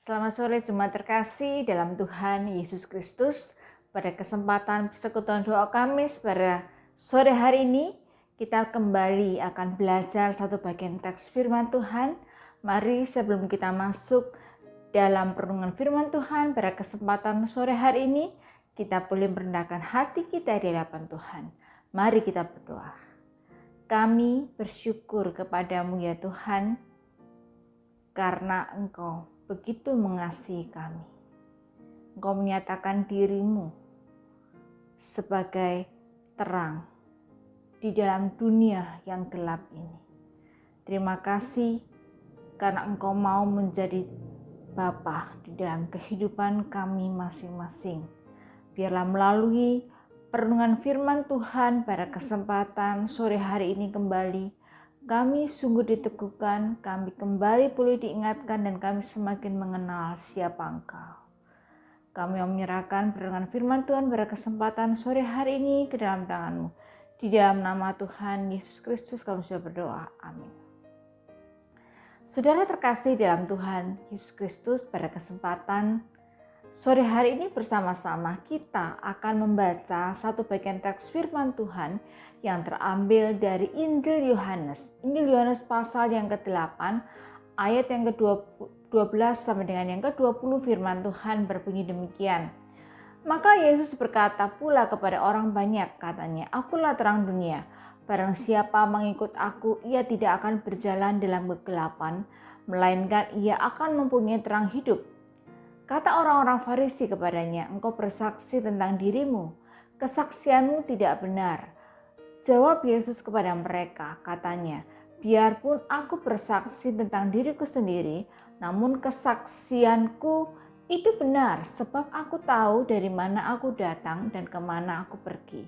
Selamat sore jemaat terkasih dalam Tuhan Yesus Kristus. Pada kesempatan persekutuan doa Kamis pada sore hari ini, kita kembali akan belajar satu bagian teks firman Tuhan. Mari sebelum kita masuk dalam perenungan firman Tuhan pada kesempatan sore hari ini, kita boleh merendahkan hati kita di hadapan Tuhan. Mari kita berdoa. Kami bersyukur kepadamu ya Tuhan, karena Engkau begitu mengasihi kami. Engkau menyatakan dirimu sebagai terang di dalam dunia yang gelap ini. Terima kasih karena Engkau mau menjadi Bapa di dalam kehidupan kami masing-masing. Biarlah melalui perenungan firman Tuhan pada kesempatan sore hari ini kembali, kami sungguh diteguhkan, kami kembali boleh diingatkan dan kami semakin mengenal siapa Engkau. Kami mau menyerahkan perenungan firman Tuhan pada kesempatan sore hari ini ke dalam tangan-Mu. Di dalam nama Tuhan Yesus Kristus kami sudah berdoa. Amin. Saudara terkasih dalam Tuhan Yesus Kristus, pada kesempatan sore hari ini bersama-sama kita akan membaca satu bagian teks firman Tuhan yang terambil dari Injil Yohanes. Injil Yohanes pasal yang ke-8 ayat yang ke-12 sampai dengan yang ke-20 firman Tuhan berbunyi demikian. Maka Yesus berkata pula kepada orang banyak, katanya, "Akulah terang dunia. Barang siapa mengikut aku, ia tidak akan berjalan dalam kegelapan, melainkan ia akan mempunyai terang hidup." Kata orang-orang Farisi kepadanya, "Engkau bersaksi tentang dirimu, kesaksianmu tidak benar." Jawab Yesus kepada mereka, katanya, "Biarpun aku bersaksi tentang diriku sendiri, namun kesaksianku itu benar, sebab aku tahu dari mana aku datang dan kemana aku pergi.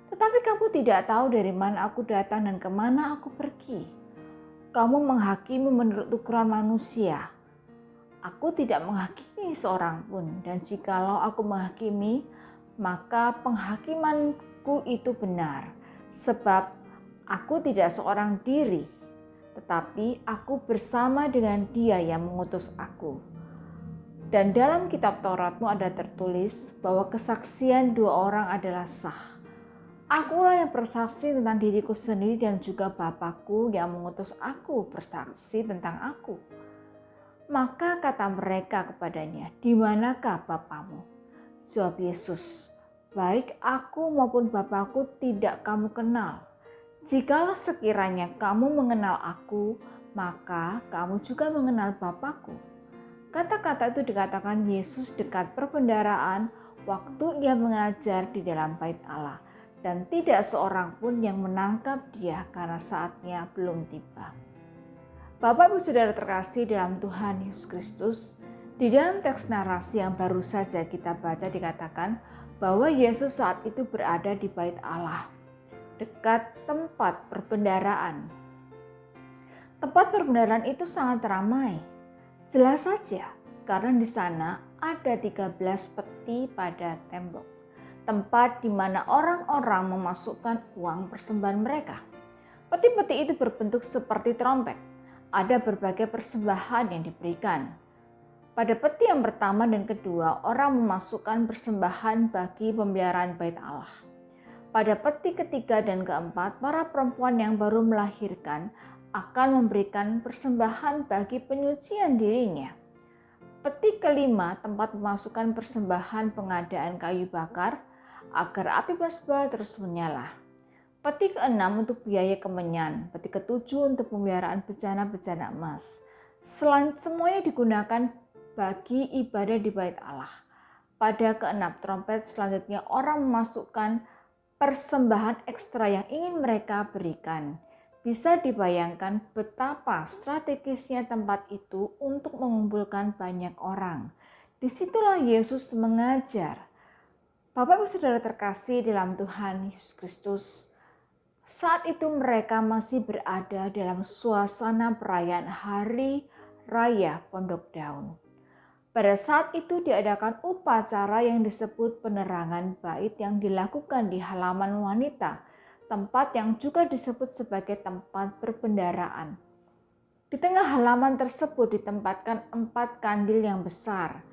Tetapi kamu tidak tahu dari mana aku datang dan kemana aku pergi. Kamu menghakimi menurut ukuran manusia. Aku tidak menghakimi seorang pun, dan jikalau aku menghakimi, maka penghakimanku itu benar. Sebab aku tidak seorang diri, tetapi aku bersama dengan Dia yang mengutus aku. Dan dalam kitab Tauratmu ada tertulis bahwa kesaksian dua orang adalah sah. Akulah yang bersaksi tentang diriku sendiri dan juga Bapakku yang mengutus aku bersaksi tentang aku." Maka kata mereka kepadanya, "Di manakah Bapamu?" Jawab Yesus, "Baik aku maupun Bapakku tidak kamu kenal. Jikalau sekiranya kamu mengenal aku, maka kamu juga mengenal Bapakku." Kata-kata itu dikatakan Yesus dekat perbendaharaan waktu ia mengajar di dalam bait Allah, dan tidak seorang pun yang menangkap Dia karena saatnya belum tiba. Bapak Ibu Saudara terkasih dalam Tuhan Yesus Kristus, di dalam teks narasi yang baru saja kita baca dikatakan bahwa Yesus saat itu berada di bait Allah, dekat tempat perbendaharaan. Tempat perbendaharaan itu sangat ramai. Jelas saja, karena di sana ada 13 peti pada tembok, tempat di mana orang-orang memasukkan uang persembahan mereka. Peti-peti itu berbentuk seperti trompet. Ada berbagai persembahan yang diberikan. Pada peti yang pertama dan kedua, orang memasukkan persembahan bagi pemeliharaan bait Allah. Pada peti ketiga dan keempat, para perempuan yang baru melahirkan akan memberikan persembahan bagi penyucian dirinya. Peti kelima, tempat memasukkan persembahan pengadaan kayu bakar agar api mesbah terus menyala. Peti keenam untuk biaya kemenyan, peti ketujuh untuk pemeliharaan bejana-bejana emas. Semuanya digunakan bagi ibadah di bait Allah. Pada keenam trompet selanjutnya orang memasukkan persembahan ekstra yang ingin mereka berikan. Bisa dibayangkan betapa strategisnya tempat itu untuk mengumpulkan banyak orang. Disitulah Yesus mengajar. Bapak Ibu Saudara terkasih dalam Tuhan Yesus Kristus, saat itu mereka masih berada dalam suasana perayaan Hari Raya Pondok Daun. Pada saat itu diadakan upacara yang disebut penerangan bait yang dilakukan di halaman wanita, tempat yang juga disebut sebagai tempat perbendaharaan. Di tengah halaman tersebut ditempatkan 4 kandil yang besar,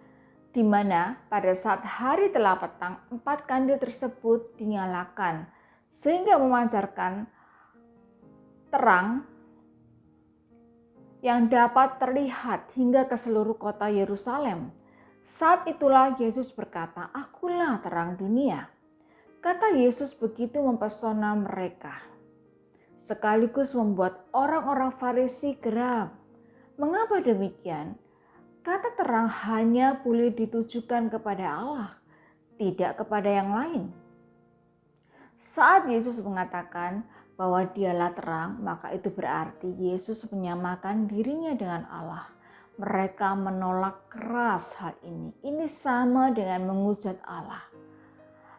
di mana pada saat hari telah petang 4 kandil tersebut dinyalakan sehingga memancarkan terang yang dapat terlihat hingga ke seluruh kota Yerusalem. Saat itulah Yesus berkata, "Akulah terang dunia." Kata Yesus begitu mempesona mereka, sekaligus membuat orang-orang Farisi geram. Mengapa demikian? Kata terang hanya boleh ditujukan kepada Allah, tidak kepada yang lain. Saat Yesus mengatakan bahwa dialah terang, maka itu berarti Yesus menyamakan dirinya dengan Allah. Mereka menolak keras hal ini. Ini sama dengan menghujat Allah.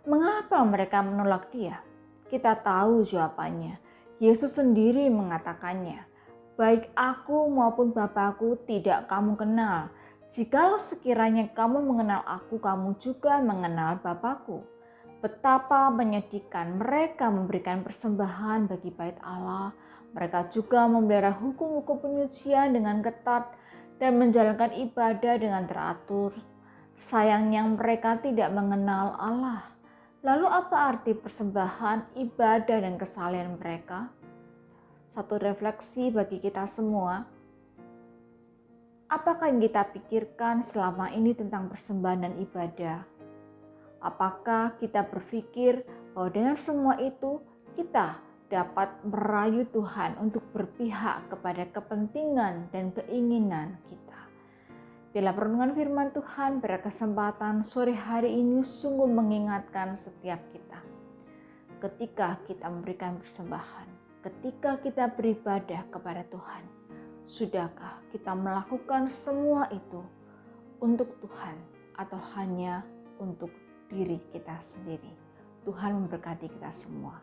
Mengapa mereka menolak Dia? Kita tahu jawabannya. Yesus sendiri mengatakannya, "Baik aku maupun Bapakku tidak kamu kenal. Jikalau sekiranya kamu mengenal aku, kamu juga mengenal Bapakku." Betapa menyedihkan mereka memberikan persembahan bagi bait Allah. Mereka juga memelihara hukum-hukum penyucian dengan ketat dan menjalankan ibadah dengan teratur. Sayangnya mereka tidak mengenal Allah. Lalu apa arti persembahan, ibadah, dan kesalehan mereka? Satu refleksi bagi kita semua. Apakah yang kita pikirkan selama ini tentang persembahan dan ibadah? Apakah kita berpikir bahwa dengan semua itu kita dapat merayu Tuhan untuk berpihak kepada kepentingan dan keinginan kita? Bila perenungan firman Tuhan pada kesempatan sore hari ini sungguh mengingatkan setiap kita. Ketika kita memberikan persembahan, ketika kita beribadah kepada Tuhan, sudahkah kita melakukan semua itu untuk Tuhan atau hanya untuk diri kita sendiri? Tuhan memberkati kita semua.